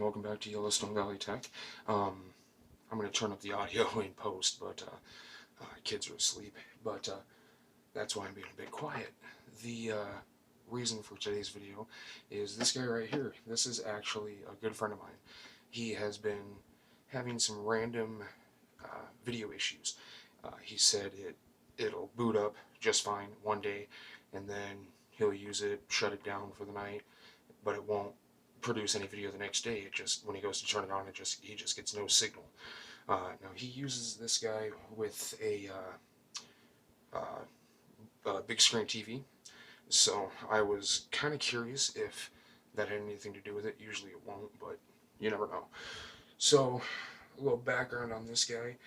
welcome back to Yellowstone Valley Tech. I'm going to turn up the audio in post, but kids are asleep, but that's why I'm being a bit quiet. The reason for today's video is this guy right here. This is actually a good friend of mine. He has been having some random video issues. He said it'll boot up just fine one day, and then he'll use it, shut it down for the night, but it won't produce any video the next day. It just, when he goes to turn it on, he just gets no signal. Now he uses this guy with a big screen TV, so I was kind of curious if that had anything to do with it. Usually it won't, but you never know. So a little background on this guy.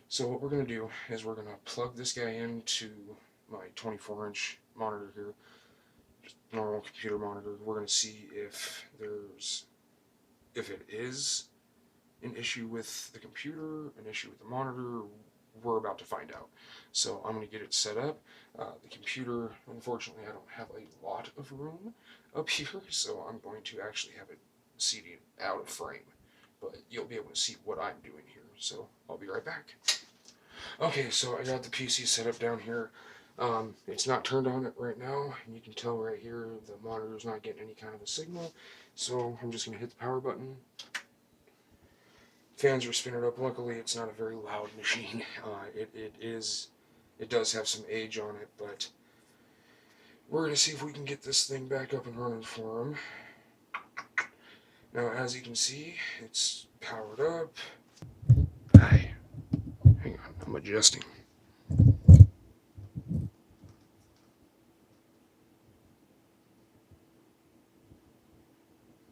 So what we're going to do is we're going to plug this guy into my 24-inch monitor here, just normal computer monitor. We're going to see if it is an issue with the computer, an issue with the monitor. We're about to find out. So I'm going to get it set up. The computer, unfortunately, I don't have a lot of room up here, so I'm going to actually have it seated out of frame. But you'll be able to see what I'm doing here, so I'll be right back. Okay, so I got the PC set up down here. It's not turned on right now, and you can tell right here the monitor's not getting any kind of a signal, so I'm just going to hit the power button. Fans are spinning up. Luckily, it's not a very loud machine. It does have some age on it, but we're going to see if we can get this thing back up and running for him. Now, as you can see, it's powered up. Hi. Hang on, I'm adjusting.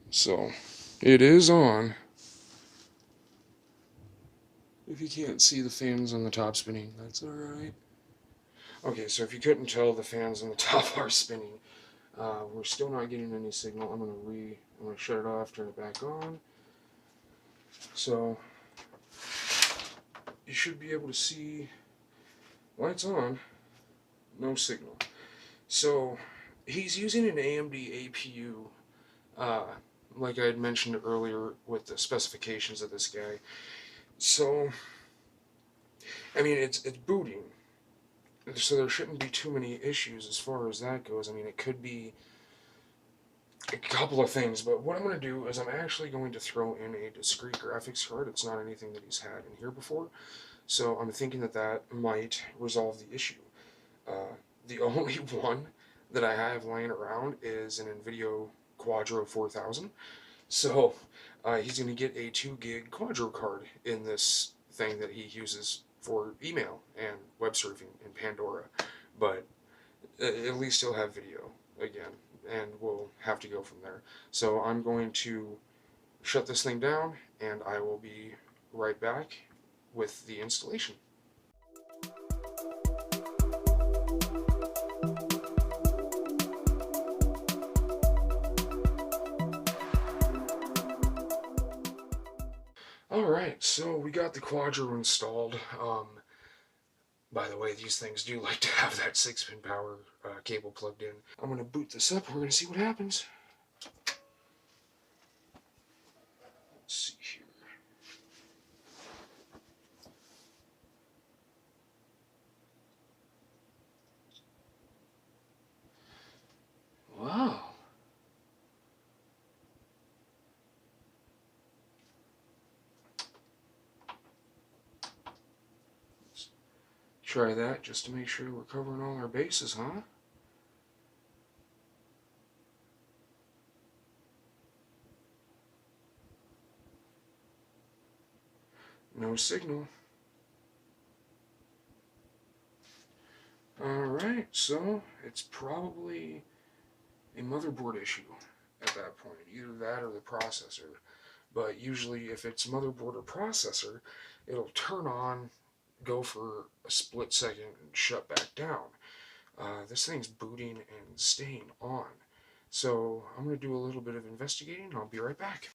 So, it is on. If you can't see the fans on the top spinning, that's alright. Okay, so if you couldn't tell, the fans on the top are spinning. We're still not getting any signal. I'm gonna shut it off, turn it back on. So you should be able to see lights on, no signal. So he's using an AMD APU, like I had mentioned earlier with the specifications of this guy. So I mean, it's booting, so there shouldn't be too many issues as far as that goes. I mean, it could be a couple of things, but what I'm going to do is I'm actually going to throw in a discrete graphics card. It's not anything that he's had in here before, so I'm thinking that might resolve the issue. The only one that I have laying around is an NVIDIA Quadro 4000, so he's going to get a 2 gig Quadro card in this thing that he uses for email and web surfing in Pandora, but at least he'll have video again, and we'll have to go from there. So I'm going to shut this thing down, and I will be right back with the installation. Alright, so we got the Quadro installed. By the way, these things do like to have that 6-pin power cable plugged in. I'm going to boot this up, we're going to see what happens. Let's see here. Wow. Try that just to make sure we're covering all our bases, huh? No signal. Alright, so it's probably a motherboard issue at that point. Either that or the processor. But usually if it's motherboard or processor, it'll turn on, go for a split second, and shut back down. This thing's booting and staying on. So I'm going to do a little bit of investigating, and I'll be right back.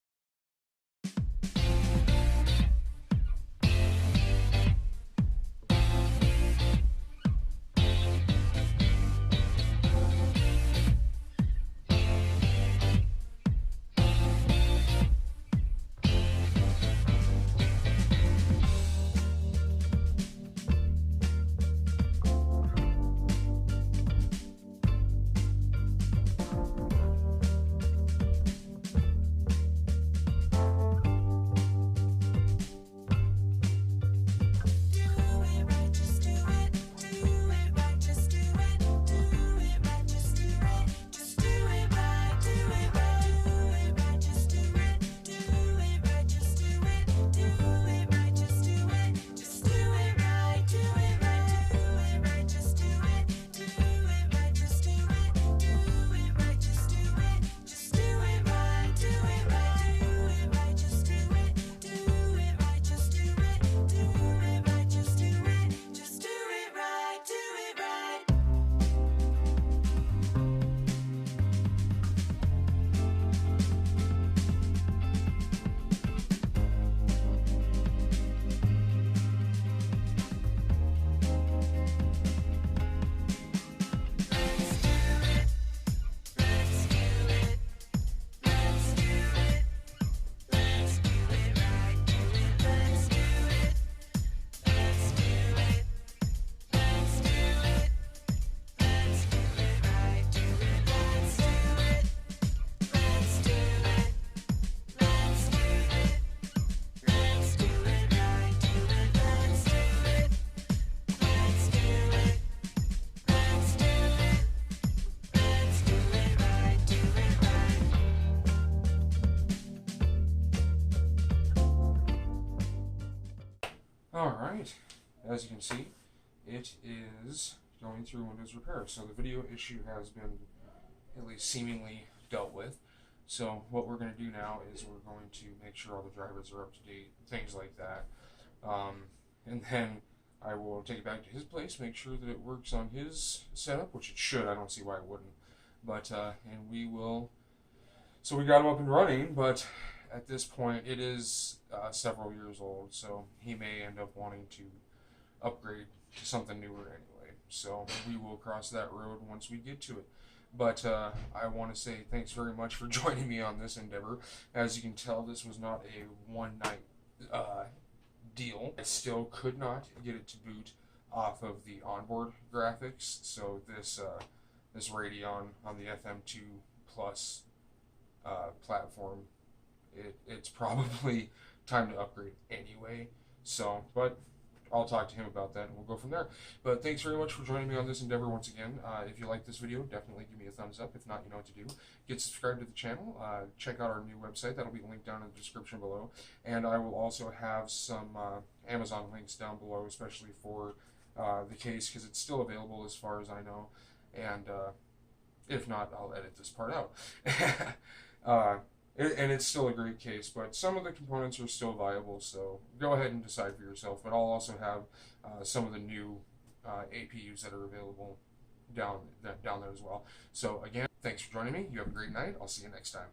Alright, as you can see, it is going through Windows Repair. So the video issue has been at least seemingly dealt with. So what we're going to do now is we're going to make sure all the drivers are up to date, things like that. And then I will take it back to his place, make sure that it works on his setup, which it should. I don't see why it wouldn't. But, and we will... So we got him up and running, but at this point it is several years old, so he may end up wanting to upgrade to something newer anyway. So we will cross that road once we get to it. But I want to say thanks very much for joining me on this endeavor. As you can tell, this was not a one-night deal. I still could not get it to boot off of the onboard graphics, so this Radeon on the FM2 Plus platform, it's probably time to upgrade anyway. So, but I'll talk to him about that and we'll go from there. But thanks very much for joining me on this endeavor once again. If you like this video, definitely give me a thumbs up. If not, you know what to do. Get subscribed to the channel. Check out our new website. That'll be linked down in the description below. And I will also have some Amazon links down below, especially for the case, because it's still available as far as I know. And if not, I'll edit this part out. And it's still a great case, but some of the components are still viable, so go ahead and decide for yourself. But I'll also have some of the new APUs that are available down there as well. So again, thanks for joining me. You have a great night. I'll see you next time.